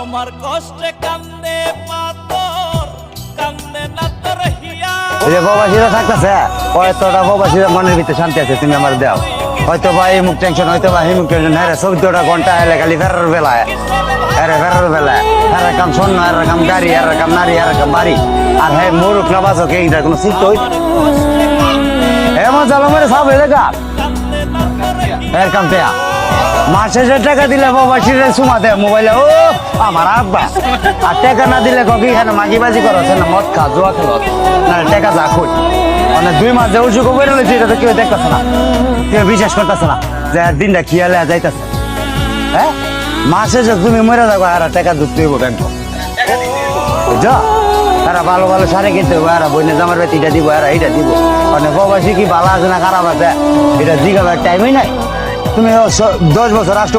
আমার কষ্টে কান্দে পাথর কান্দে না তোর হিয়া এই যে প্রবাসীরা থাকতেছে হয়তোটা প্রবাসীরা মনের ভিতরে শান্তি আছে তুমি আমার দাও হয়তো বা এই মুখ টেনশন হয়তো বা এই মুখ টেনশন হ্যাঁ 14টা ঘন্টা এলে খালি ফেরার বেলায় ফেরার বেলায় হ্যাঁ কাম স্বর্ণ হ্যাঁ কাম গাড়ি হ্যাঁ কাম নারী হ্যাঁ কাম বাড়ি আর হ্যাঁ মোরুক না বাসক এইটা কোনো চিত্ত হইত এমন চালো মেরে সব হয়ে দেখা এর কাম পেয়া মাসে যে টাকা দিলে প্রবাসীরা সুমা দেয় মোবাইলে ও আমার আব্বা আর টাকা না দিলে ককি এখানে মাগিবাজি করছে না মদ খা জোয়া খেলত না টাকা যা খুঁজ মানে 2 মাস যে উঁচু বের হয়েছে এটা তো কেউ দেখতেছে না কেউ বিশ্বাস করতেছে না যে দিনটা খেয়ালে যাইতেছে হ্যাঁ মাসে যে তুমি মরে যাবো আর টাকা ঢুকতে হইব ব্যাংক বুঝছো তারা ভালো ভালো শাড়ি কিনতে হইব আর বইনে জামার বেতিটা দিব আর এইটা দিব মানে প্রবাসী কি ভালো আছে না খারাপ আছে এটা জিগাবার টাইমই নাই তুমি 10 বছর রাষ্ট্র